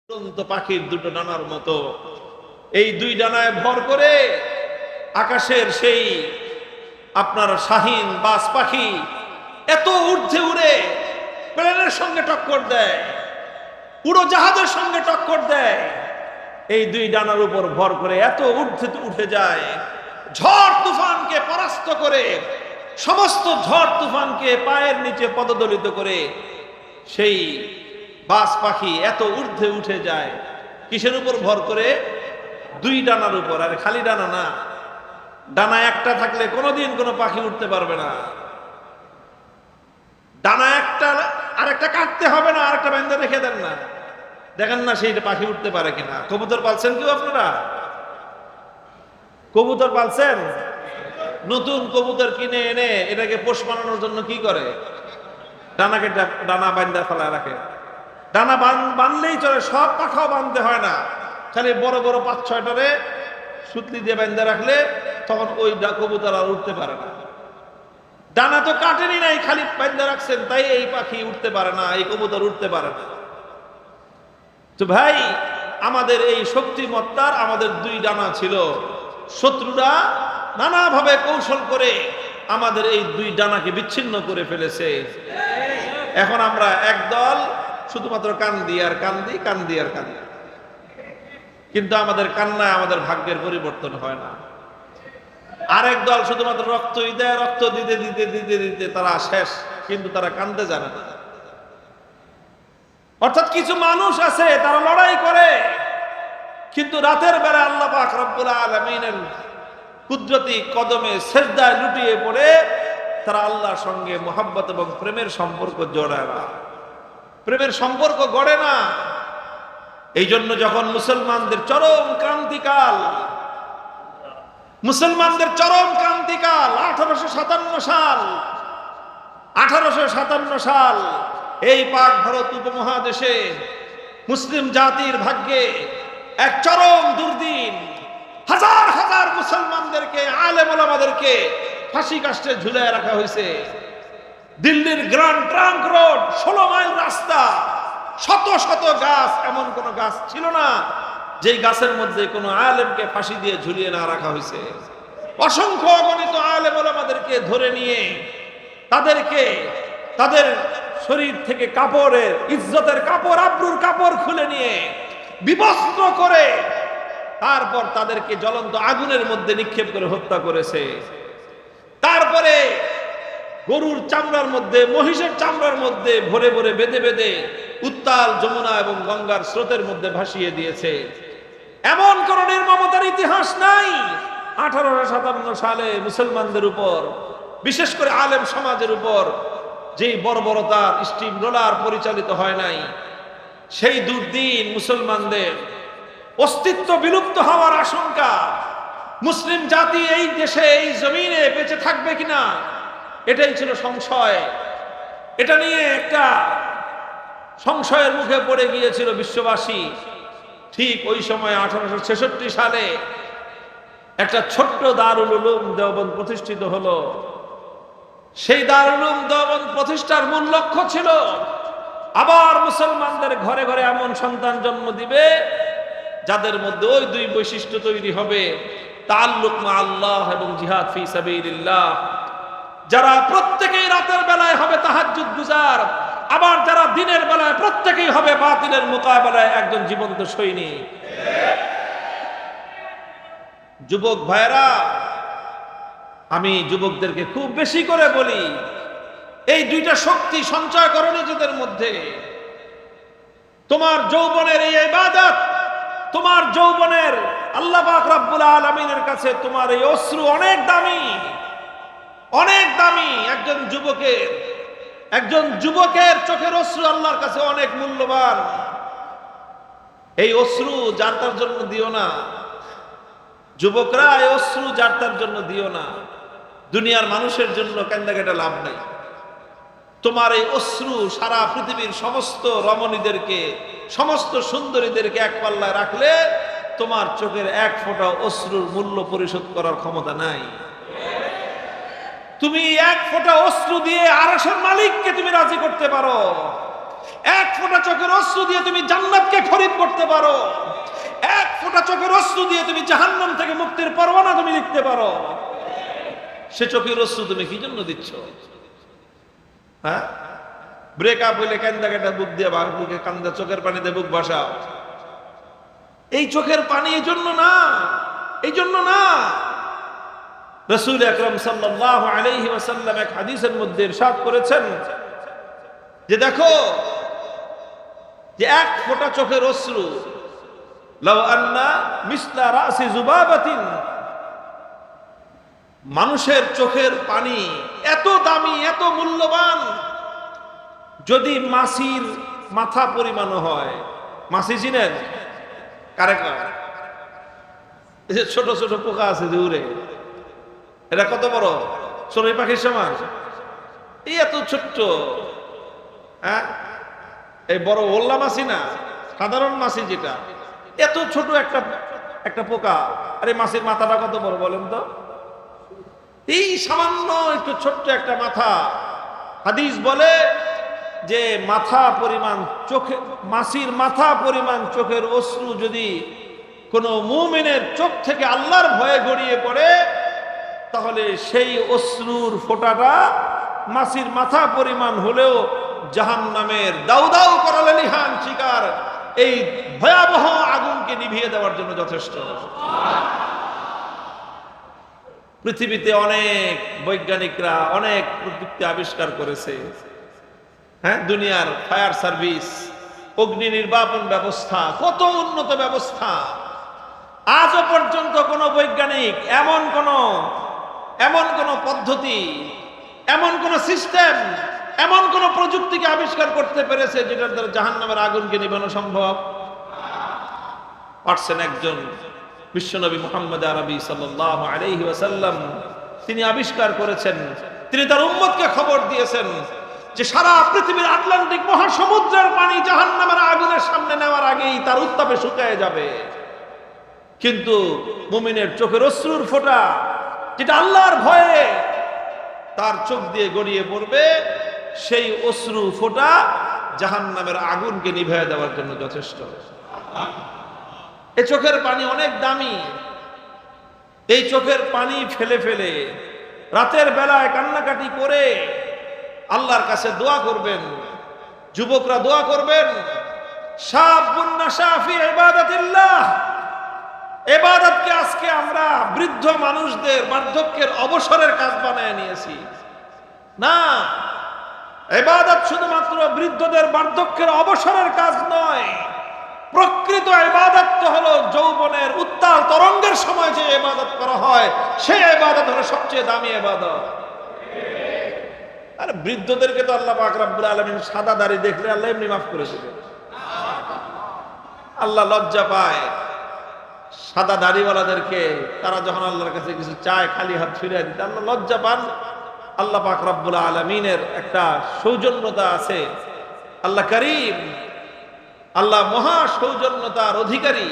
উড়ন্ত পাখির দুটো ডানার মতো এই দুই ডানায় ভর করে আকাশের সেই আপনার শাহীন বাস পাখি এত ঊর্ধ্বে উড়ে প্লেনের সঙ্গে টক্কর দেয়, উড়োজাহাজের সঙ্গে টক্কর দেয়। এই দুই ডানার উপর ভর করে এত ঊর্ধ্বে উঠে যায়, ঝড় তুফানকে পরাস্ত করে, সমস্ত ঝড় তুফানকে পায়ের নিচে পদদলিত করে সেই বাস পাখি এত ঊর্ধ্বে উঠে যায়। কিসের উপর ভর করে? দুই ডানার উপর। আর খালি ডানা না, ডানা একটা থাকলে কোনোদিন কোনো পাখি উঠতে পারবে না। ডানা একটা আরেকটা কাটতে হবে না, আরেকটা বেঁধে রেখে দেন না, দেখেন না সেইটা পাখি উঠতে পারে কিনা। কবুতর পালছেন কেউ আপনারা? কবুতর পালছেন? নতুন কবুতর কিনে এনে এটাকে পোষ বানানোর জন্য কি করে? ডানাকে ডানা বান্ধা ফেলা রাখে। ডানা বানলেই চলে, সব পাখাও বাঁধতে হয় না, খালি বড় বড় ৫-৬টারে সুতলি দিয়ে বান্ধা রাখলে তখন ওই কবুতর আর উঠতে পারে না। ডানা তো কাটেনি নাই, খালি বান্ধা রাখছেন, তাই এই পাখি উঠতে পারে না, এই কবুতর উঠতে পারে না। তো ভাই, আমাদের এই শক্তিমত্তার আমাদের দুই ডানা ছিল, শত্রুরা নানাভাবে কৌশল করে আমাদের এই দুই ডানাকে বিচ্ছিন্ন করে ফেলেছে। এখন আমরা একদল শুধুমাত্র কান্দি আর কান্দি, কান্দি আর কান্দি, কিন্তু আমাদের কান্নায় আমাদের ভাগ্যের পরিবর্তন হয় না। আরেক দল শুধুমাত্র রক্তই দেয়, রক্ত দিতে দিতে দিতে দিতে তারা শেষ, কিন্তু তারা কান্দতে জানে না। অর্থাৎ কিছু মানুষ আছে তারা লড়াই করে, কিন্তু রাতের বেলা আল্লাহ পাক রব্বুল আলামিনের কুদরতি কদমে সেজদায় লুটিয়ে পড়ে তারা আল্লাহর সঙ্গে মুহাব্বত এবং প্রেমের সম্পর্ক জোড়ায় না, প্রেমের সম্পর্ক গড়ে না। এই জন্য যখন মুসলমানদের চরম ক্রান্তিকাল, মুসলমানদের চরম ক্রান্তিকাল 1857 সাল এই পাক ভারত উপমহাদেশে মুসলিম জাতির ভাগ্যে এক চরম দুর্দিন। হাজার হাজার মুসলমানদেরকে, আলেম ওলামাদেরকে ফাঁসি কাস্টে ঝুলিয়ে রাখা হয়েছে। দিল্লির গ্র্যান্ড ট্রাঙ্ক রোড, 16 মাইল রাস্তা, শত শত গাছ, এমন কোন গাছ ছিল না যেই গাছের মধ্যে কোনো আলেমকে ফাঁসি দিয়ে ঝুলিয়ে না রাখা হয়েছে। অসংখ্য অগণিত আলেম ওলামাদেরকে ধরে নিয়ে তাদেরকে তাদের শরীর থেকে কাপড়ের, ইজ্জতের কাপড়, আব্রুর কাপড় খুলে নিয়ে বিবস্ত্র করে তারপর তাদেরকে জ্বলন্ত আগুনের মধ্যে নিক্ষেপ করে হত্যা করেছে। তারপরে গরুর চামড়ার মধ্যে, মহিষের চামড়ার মধ্যে ভরে ভরে বেঁধে বেঁধে উত্তাল যমুনা এবং গঙ্গার স্রোতের মধ্যে ভাসিয়ে দিয়েছে। এমন কোন নির্মমতার ইতিহাস নাই 1857 সালে মুসলমানদের উপর, বিশেষ করে আলেম সমাজের উপর যেই বর্বরতার স্টিম রোলার পরিচালিত হয় নাই। সেই দুর্দিন মুসলমানদের অস্তিত্ব বিলুপ্ত হওয়ার আশঙ্কা, মুসলিম জাতি এই দেশে, এই জমিনে বেঁচে থাকবে কিনা এটাই ছিল সংশয়। এটা নিয়ে একটা সংশয়ের মুখে পড়ে গিয়েছিল বিশ্ববাসী। ঠিক ওই সময় 1866 সালে একটা ছোট্ট দারুল উলুম দেওবন্দ প্রতিষ্ঠিত হলো। সেই দারুল উলুম দেওবন্দ প্রতিষ্ঠার মূল লক্ষ্য ছিল আবার মুসলমানদের ঘরে ঘরে এমন সন্তান জন্ম দিবে যাদের মধ্যে ওই দুই বৈশিষ্ট্য তৈরি হবে, তাআল্লুক মা আল্লাহ এবং জিহাদ ফি সাবিলিল্লাহ। যারা প্রত্যেকেই রাতের বেলায় হবে তাহাজ্জুদ গুজার, আবার যারা দিনের বেলায় প্রত্যেকেই হবে বাতিলের মোকাবেলায় একজন জীবন্ত সৈনিক। যুবক ভাইরা, আমি যুবকদেরকে খুব বেশি করে বলি, এই দুইটা শক্তি সঞ্চয় করো নিজেদের মধ্যে। তোমার যৌবনের এই ইবাদত, তোমার যৌবনের আল্লাহ পাক রব্বুল আলামিনের কাছে তোমার এই অশ্রু অনেক দামি, অনেক দামি। একজন যুবকের চোখের অশ্রু আল্লাহর কাছে অনেক মূল্যবান। এই অশ্রু যার তার জন্য দিও না, যুবকরা, এই অশ্রু যার তার জন্য দিও না। দুনিয়ার মানুষের জন্য কান্দাকাটা লাভ নাই। তোমার এই অশ্রু সারা পৃথিবীর সমস্ত রমণীদেরকে, সমস্ত সুন্দরীদেরকে এক পাল্লায় রাখলে তোমার চোখের এক ফোঁটা অশ্রুর মূল্য পরিশোধ করার ক্ষমতা নাই। তুমি এক ফোঁটা অশ্রু দিয়ে আরশের মালিককে তুমি রাজি করতে পারো, এক ফোঁটা চোখের অশ্রু দিয়ে তুমি জান্নাতকে খরিদ করতে পারো, এক ফোঁটা চোখের অশ্রু দিয়ে তুমি জাহান্নাম থেকে মুক্তির পরোয়ানা তুমি লিখতে পারো। সে চোখের অশ্রু তুমি কি জন্য দিচ্ছ? হ্যাঁ, ব্রেকআপ হইলে কান্দা কাটা বুক দিয়ে বুকে কান্দা, চোখের পানিতে বুক ভাসাও। এই চোখের পানি এই জন্য না, এই জন্য না। রাসূল আকরাম সাল্লাল্লাহু আলাইহি ওয়াসাল্লাম এক হাদিসের মধ্যে ইরশাদ করেছেন যে দেখো, যে এক ফোঁটা চোখের অশ্রু, লাউ আন্না মিসলা রাসি যুবাবাতিন, মানুষের চোখের পানি এত দামি, এত মূল্যবান, যদি মাছির মাথা পরিমাণ হয়। মাছি চিনেন? কারে কারে? এই যে ছোট ছোট পোকা আছে যে উড়ে, এটা কত বড়? চড়ুই পাখির সমান। এই এত ছোট্ট। হ্যাঁ, এই বড় ওল্লা মাছি না, সাধারণ মাছি যেটা, এত ছোট একটা একটা পোকা। আরে মাছির মাথাটা কত বড় বলেন তো? এই সামান্য একটু ছোট্ট একটা মাথা। হাদিস বলে যে মাথা পরিমাণ চোখে, মাছির মাথা পরিমাণ চোখের অশ্রু যদি কোনো মুমিনের চোখ থেকে আল্লাহর ভয়ে গড়িয়ে পড়ে, তাহলে সেই অশ্রুর ফোঁটাটা মাছির মাথা পরিমাণ হলেও জাহান্নামের দাউ দাউ করা লেলিহান শিকার এই ভয়াবহ আগুনকে নিভিয়ে দেওয়ার জন্য যথেষ্ট। পৃথিবীতে অনেক বৈজ্ঞানিকরা অনেক প্রযুক্তি আবিষ্কার করেছে। হ্যাঁ, দুনিয়ার ফায়ার সার্ভিস, অগ্নি নির্বাপন ব্যবস্থা, কত উন্নত ব্যবস্থা। আজও পর্যন্ত কোন বৈজ্ঞানিক এমন কোন পদ্ধতি, এমন কোন সিস্টেম, এমন কোন প্রযুক্তিকে আবিষ্কার করতে পেরেছে যেটার দ্বারা জাহান্নামের আগুনকে নিভানো সম্ভব? পারছেন একজন বিশ্বনবী মুহাম্মদ আরবি সাল্লাল্লাহু আলাইহি ওয়াসাল্লাম, তিনি আবিষ্কার করেছেন। তিনি তার উম্মতকে খবর দিয়েছেন যে সারা পৃথিবীর আটলান্টিক মহাসমুদ্রের পানি জাহান্নামের আগুনের সামনে নেওয়ার আগেই তার উত্তাপে শুকিয়ে যাবে, কিন্তু মুমিনের চোখের অশ্রুর ফোঁটা, যেটা আল্লাহর ভয়ে তার চোখ দিয়ে গড়িয়ে পড়বে, সেই অশ্রু ফোঁটা জাহান্নামের আগুনকে নিভিয়ে দেওয়ার জন্য যথেষ্ট। এই চোখের পানি অনেক দামি। এই চোখের পানি ফেলে ফেলে রাতের বেলায় কান্নাকাটি করে আল্লাহর কাছে দোয়া করবেন। যুবকরা দোয়া করবেন, শাবুন নাশা ফি ইবাদাতিল্লাহ। ইবাদতকে আজকে আমরা বৃদ্ধ মানুষদের বার্ধক্যের অবসরের কাজ বানায় নিয়েছি। না, ইবাদত শুধুমাত্র বৃদ্ধদের বার্ধক্যের অবসরের কাজ নয়। প্রকৃত ইবাদত তো হলো যৌবনের উত্তাল তরঙ্গের সময় যে ইবাদত করা হয়, সেই ইবাদত হলো সবচেয়ে দামি ইবাদত। আর বৃদ্ধদেরকে তো আল্লাহ পাক রব্বুল আলামিন সাদা দাড়ি দেখলে আল্লাহ এমনি মাফ করে দিবেন। আল্লাহ লজ্জা পায় সাদা দাড়িওয়ালাদেরকে, তারা যখন আল্লাহর কাছে কিছু চায় খালি হাত ফিরিয়ে দিতে আল্লাহ লজ্জা পান। আল্লাহ পাক রব্বুল আলামিনের একটা সৌজন্যতা আছে। আল্লাহ করিম, আল্লাহ মহা সৌজন্যতার অধিকারী।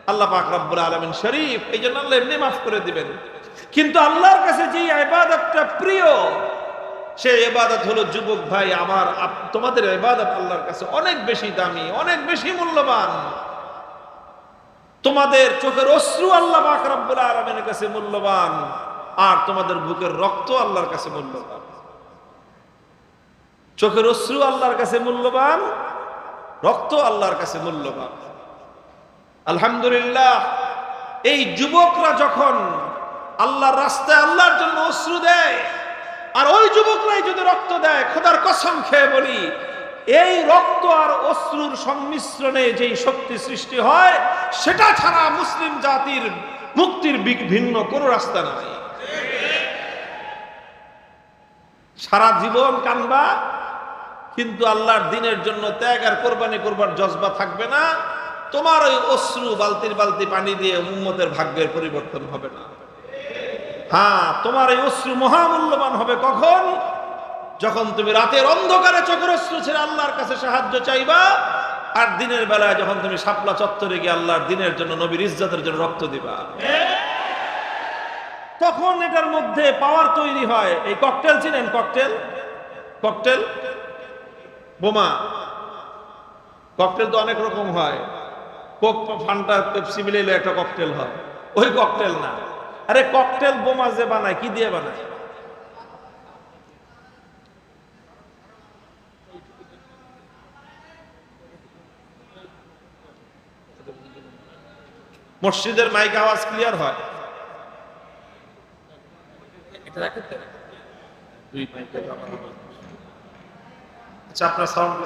আল্লাহ পাক রব্বুল আলামিন শরীফ, এই জন্য আল্লাহ এমনি মাফ করে দিবেন। কিন্তু আল্লাহর কাছে যে ইবাদতটা প্রিয়, সেই ইবাদত হলো যুবক ভাই আমার, তোমাদের ইবাদত আল্লাহর কাছে অনেক বেশি দামি, অনেক বেশি মূল্যবান। তোমাদের চোখের অশ্রু আল্লাহ পাক রব্বুল আলামিনের কাছে মূল্যবান, আর তোমাদের বুকের রক্ত আল্লাহর কাছে মূল্যবান। চোখের অশ্রু আল্লাহর কাছে মূল্যবান, রক্ত আল্লাহর কাছে মূল্যবান। আলহামদুলিল্লাহ, এই যুবকরা যখন আল্লাহর রাস্তায় আল্লাহর জন্য অশ্রু দেয়, আর ওই যুবকরাই যদি রক্ত দেয়, খোদার কসম খেয়ে বলি, এই রক্ত আর অশ্রুর সংমিশ্রণে যেই শক্তি সৃষ্টি হয়, সেটা ছাড়া মুসলিম জাতির মুক্তির ভিন্ন কোনো রাস্তা নাই। সারা জীবন কানবা, কিন্তু আল্লাহর দিনের জন্য ত্যাগ আর কোরবানি করবার জজবা থাকবে না। তোমার ওই অশ্রু বালতির বালতি পানি দিয়ে উম্মতের ভাগ্যের পরিবর্তন হবে না। হ্যাঁ, তোমার এই অশ্রু মহামূল্যবান হবে কখন? যখন তুমি রাতের অন্ধকারে চোখের অশ্রু ছেড়ে আল্লাহর কাছে সাহায্য চাইবা, আর দিনের বেলায় যখন তুমি শাপলা চত্বরে গিয়ে আল্লাহর দিনের জন্য, নবীর ইজ্জতের জন্য রক্ত দিবা, তখন এটার মধ্যে পাওয়ার তৈরি হয়। এই ককটেল চিনেন? ককটেল, ককটেল বোমা। ককটেল তো অনেক রকম হয়। কোক ফান্টা পেপসি মিলে একটা ককটেল হয়, ওই ককটেল না। আরে ককটেল বোমা যে বানায় কি দিয়ে বানায়? মসজিদের মাইক আওয়াজ ক্লিয়ার হয়? আচ্ছা, আপনার সাউন্ড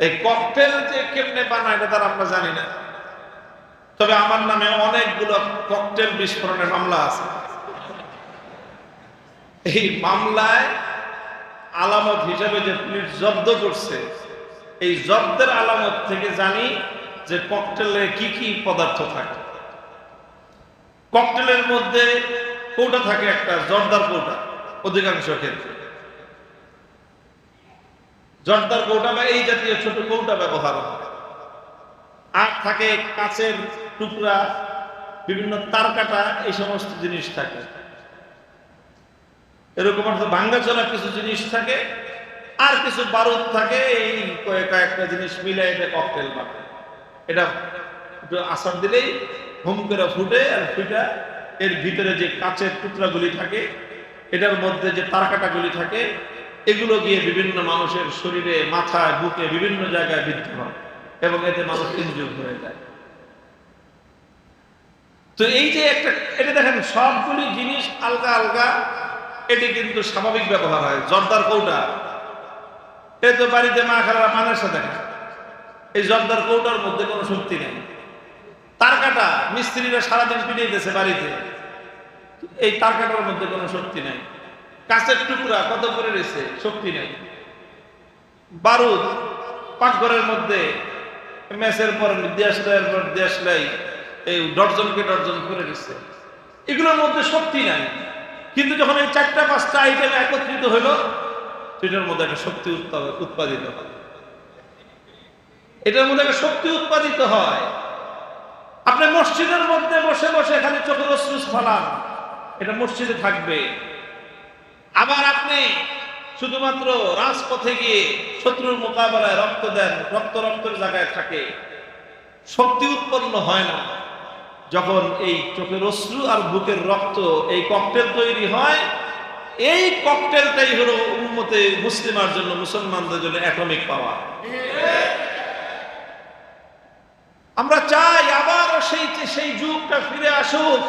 এই ককটেল যে কেমনে বানায় এটা তার আমরা জানি না, তবে আমার নামে অনেকগুলো ককটেল বিস্ফোরণের মামলা আছে। এই মামলায় আলামত হিসেবে যে পুলিশ জব্দ করছে, এই জব্দের আলামত থেকে জানি যে ককটেলে কি কি পদার্থ থাকে। ককটেলের মধ্যে কৌটা থাকে, একটা জর্দার কৌটা, অধিকাংশ ক্ষেত্রে জর্দার কৌটা বা এই জাতীয় ছোট কৌটা ব্যবহার হয়। আর থাকে কাচের টুকরা, বিভিন্ন তার কাটা, এই সমস্ত জিনিস থাকে। এরকম ভাঙ্গাচোরা কিছু জিনিস থাকে, আর কিছু বারুদ থাকে। এই কয়েকটা জিনিস মিলে এটা ককটেল বানায়। এটা একটু আসার দিলেই হুম করে ফুটে, আর ফুটা এর ভিতরে যে কাচের টুকরাগুলি থাকে, এটার মধ্যে যে তারকাটাগুলি থাকে, এগুলো গিয়ে বিভিন্ন মানুষের শরীরে, মাথায়, বুকে, বিভিন্ন জায়গায় বিদ্ধ হয় এবং এতে মানুষ ইনজুর হয়ে যায়। তো এই যে একটা, এটা দেখেন সবগুলি জিনিস আলগা আলগা, এটি কিন্তু স্বাভাবিক ব্যবহার হয়। জর্দার কৌটা এ তো বাড়িতে মা খালারা পানের সাথে খায়, এই জর্দার কৌটার মধ্যে কোনো শক্তি নেই। তার কাটা মিস্ত্রিরা সারাদিন পিটিয়েছে বাড়িতে, এই তার কাটার মধ্যে কোনো শক্তি নেই। কাঁচের টুকরা কত করে রয়েছে, শক্তি নেই। বারুদ পাকঘরের মধ্যে মেসের পর দেশলাইয়ের পর দেশলাই, এই ডর্জনকে ডর্জন করে দিচ্ছে, এগুলোর মধ্যে শক্তি নাই। কিন্তু যখন এই 4-5টা আইটেম একত্রিত হলো, সেটার মধ্যে একটা শক্তি উৎপাদিত হয়। এটার মধ্যে একটা শক্তি উৎপাদিত হয়। আপনি মসজিদের মধ্যে বসে বসে খালি চোখের অশ্রু ফলান, এটা মসজিদে থাকবে। আবার আপনি শুধুমাত্র রাজপথে গিয়ে শত্রুর মোকাবেলায় রক্ত দেন, রক্তের জায়গায় থাকে, শক্তি উৎপন্ন হয় না। যখন এই চোখের অশ্রু আর বুকের রক্ত, এই ককটেল তৈরি হয়, এই ককটেলটাই হলো উম্মতে মুসলিমার জন্য, মুসলমানদের জন্য অ্যাটমিক পাওয়ার। আমরা চাই আবার সেই যুগটা ফিরে আসুক,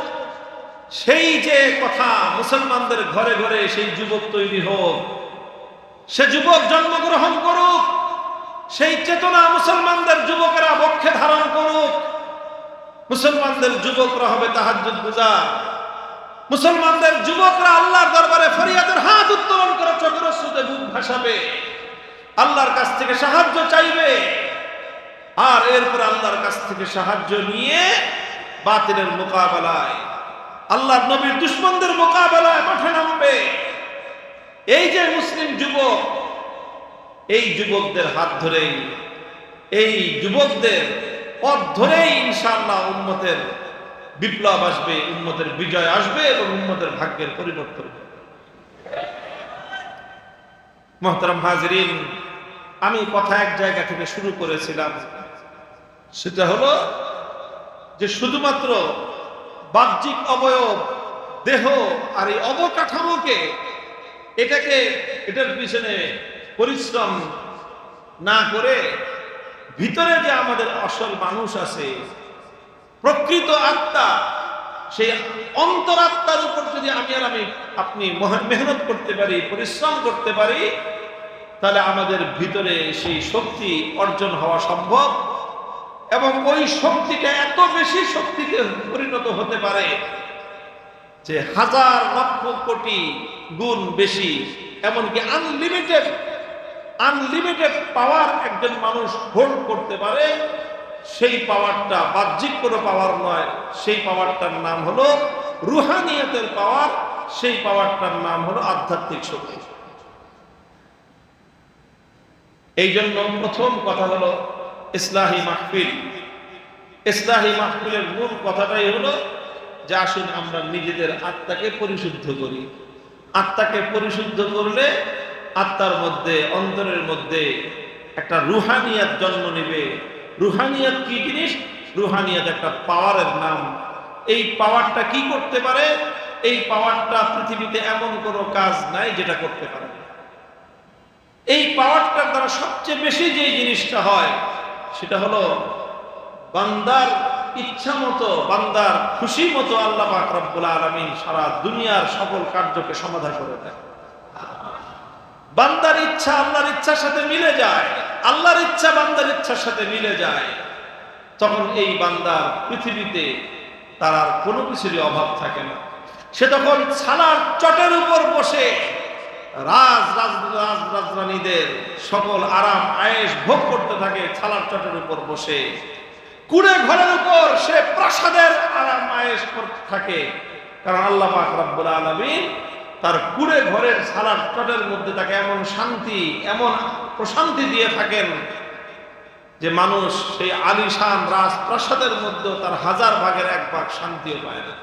সেই যে কথা, মুসলমানদের ঘরে ঘরে সেই যুবক তৈরি হোক, সে যুবক জন্মগ্রহণ করুক, সেই চেতনা মুসলমানদের যুবকেরা বক্ষে ধারণ করুক। মুসলমানদের যুবকরা হবে তাহাজ্জুদ গুজার, মুসলমানদের যুবকরা আল্লাহর দরবারে ফরিয়াদের হাত উত্তোলন করে চোখের অশ্রুতে বুক ভাসাবে, আল্লাহর কাছ থেকে সাহায্য চাইবে, আর এরপর আল্লাহর কাছ থেকে সাহায্য নিয়ে বাতিলের মোকাবেলায়, আল্লাহর নবীর দুশমনদের মোকাবেলায় মাঠে নামবে। এই যে মুসলিম যুবক, এই যুবকদের হাত ধরেই, এই যুবকদের পথ ধরেই ইনশাআল্লাহ উম্মতের বিপ্লব আসবে, উম্মতের বিজয় আসবে এবং উম্মতের ভাগ্যের পরিবর্তন হবে। মুহতারাম হাজিরিন, আমি কথা এক জায়গা থেকে শুরু করেছিলাম, সেটা হলো যে শুধুমাত্র বাহ্যিক অবয়ব, দেহ আর এই অবকাঠামোকে, এটার পিছনে পরিশ্রম না করে ভিতরে যে আমাদের আসল মানুষ আছে, প্রকৃত আত্মা, সেই অন্তরাত্মার উপর যদি আপনি মেহনত করতে পারি, পরিশ্রম করতে পারি, তাহলে আমাদের ভিতরে সেই শক্তি অর্জন হওয়া সম্ভব। এবং ওই শক্তিটা এত বেশি শক্তিতে পরিণত হতে পারে যে হাজার লক্ষ কোটি গুণ বেশি, এমনকি আনলিমিটেড পাওয়ার একজন মানুষ হোল্ড করতে পারে। সেই পাওয়ারটা বাহ্যিক কোনো পাওয়ার নয়, সেই পাওয়ারটার নাম হলো রুহানিয়তের পাওয়ার, সেই পাওয়ারটার নাম হলো আধ্যাত্মিক শক্তি। এই জন্য প্রথম কথা হলো ইসলাহি মাহফিল। ইসলাহি মাহফিলের মূল কথাটাই হলো যে আসুন আমরা নিজেদের আত্মাকে পরিশুদ্ধ করি। আত্মাকে পরিশুদ্ধ করলে আত্মার মধ্যে, অন্তরের মধ্যে একটা রুহানিয়াত জন্ম নেবে। রুহানিয়াত কি জিনিস? রুহানিয়াত একটা পাওয়ারের নাম। এই পাওয়ারটা কি করতে পারে? এই পাওয়ারটা পৃথিবীতে এমন কোনো কাজ নাই যেটা করতে পারে। এই পাওয়ারটার দ্বারা সবচেয়ে বেশি যে জিনিসটা হয় সেটা হলো বান্দার ইচ্ছা মতো, বান্দার খুশি মতো আল্লাহ পাক রব্বুল আলামিন সারা দুনিয়ার সকল কার্যকে সমাধা করে দেয়। বান্দার ইচ্ছা আল্লাহর ইচ্ছার সাথে মিলে যায়, আল্লাহর ইচ্ছা বান্দার ইচ্ছার সাথে মিলে যায়, তখন এই বান্দার পৃথিবীতে তার আর কোনো কিছুরই অভাব থাকে না। সে তখন ছানার চটের উপর বসে রাজরানীদের সকল আরাম আয়েশ ভোগ করতে থাকে। ছানার চটের উপর বসে কুড়ে ঘরের উপর সে প্রাসাদের আরাম আয়েশ করতে থাকে, কারণ আল্লাহ পাক রব্বুল আলামিন তার কুড়ে ঘরের ছানার চটের মধ্যে তাকে এমন শান্তি, এমন প্রশান্তি দিয়ে থাকেন যে মানুষ সেই আলিশান রাজপ্রাসাদের মধ্যে তার 1000 ভাগের 1 ভাগ শান্তিও পায় না।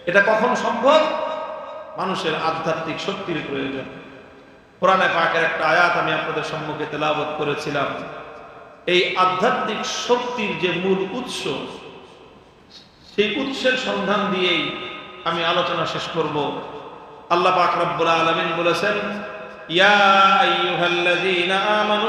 এটা কখন সম্ভব? মানুষের আধ্যাত্মিক শক্তির প্রয়োজন। কোরআনে পাকের একটা আয়াত আমি আপনাদের সম্মুখে তেলাওয়াত করেছিলাম। এই আধ্যাত্মিক শক্তির যে মূল উৎস, সেই উৎসের সন্ধান দিয়েই আমি আলোচনা শেষ করব। আল্লাহ পাক রব্বুল আলামিন বলেছেন, ইয়া আইয়ুহাল্লাযীনা আমানু